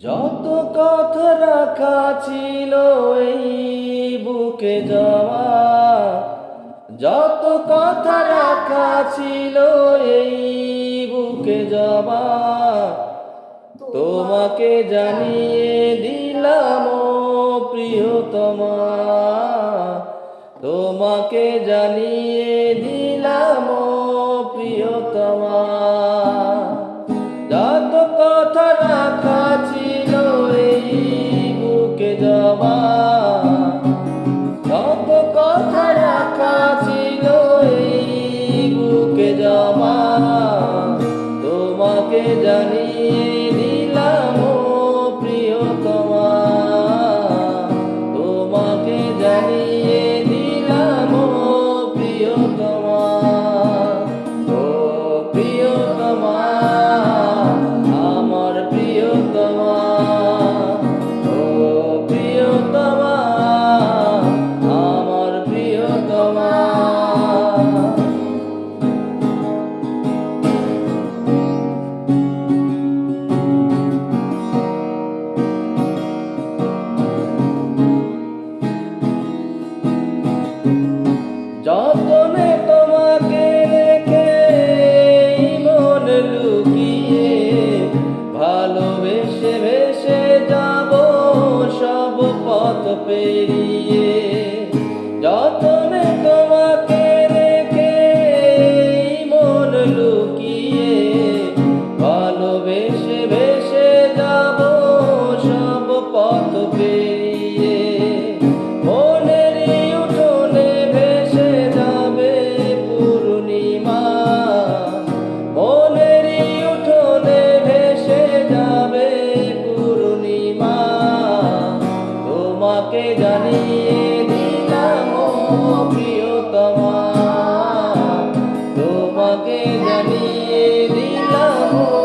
যত কথা রাখা ছিল এই বুকে জমা, যত কথা রাখা ছিল এই বুকে জমা, তোমাকে জানিয়ে দিলাম ও প্রিয়তমা, তোমাকে জানিয়ে দিলাম ও প্রিয়তমা। যত কথা রাখা ছিল এই বুকে জমা, যত কথা রাখা ছিল এই বুকে জমা, তোমাকে জানিয়ে দিলাম ও প্রিয়তমা, তোমাকে জানিয়ে দিলাম ও প্রিয়তমা। ও প্রিয়তমা, আমার প্রিয়তমা, ও প্রিয়তমা, আমার প্রিয়তমা। যতনে তোমাকে রেখে মন লুকিয়ে, ভালোবেসে ভেসে যাব সব পথ পেরিয়ে। যতনে তোমাকে রেখে মন লুকিয়ে, ভালোবেসে ভেসে যাব সব পথ পেরিয়ে। মনেরই উঠোনে ভেসে যাবে পূর্ণিমা, মনেরই উঠোনে ভেসে যাবে পূর্ণিমা, তোমাকে জানিয়ে দিলাম ও প্রিয়তমা, তোমাকে জানিয়ে দিলাম ও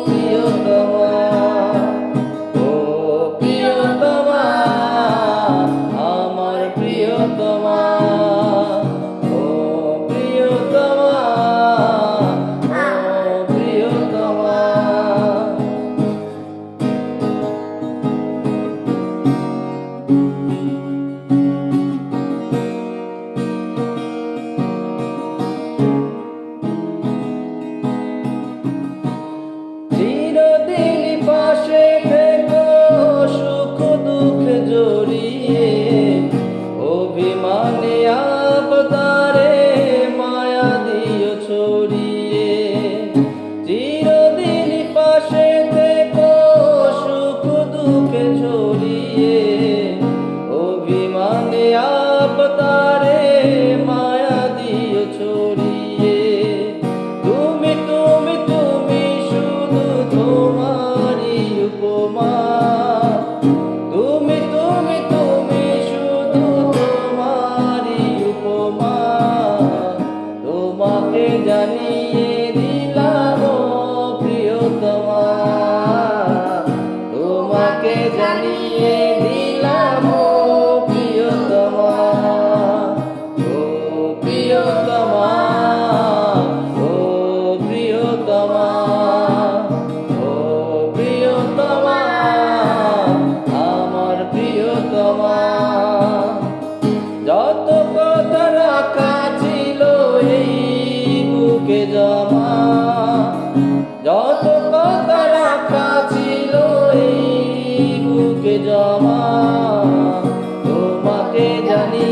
প্রিয়তমা। ও প্রিয়তমা, আমার প্রিয়তমা, ও প্রিয়তমা, ও প্রিয়তমা। চিরদিন পাশে থেকো সুখ দুঃখ জড়িয়ে, অভিমানে আবদারে মায়া দিও ছড়িয়ে। চিরদিন পাশে থেকো সুখ দুঃখ জড়িয়ে, অভিমানে আবদারে মায়া দিও ছড়িয়ে। তুমি তুমি তুমি শুধু তোমারই উপমা, তুমি তুমি তুমি শুধু তোমারই উপমা, তোমাকে জানিয়ে দিলাম ও প্রিয়তমা, তোমাকে জানিয়ে দিলাম ও প্রিয়তমা। ও প্রিয়তমা, ও প্রিয়তমা, ও প্রিয়তমা, আমার প্রিয়তমা। যত কথা রাখা ছিল এই বুকে জমা, যত কথা রাখা ছিল এই বুকে জমা, তোমাকে জানি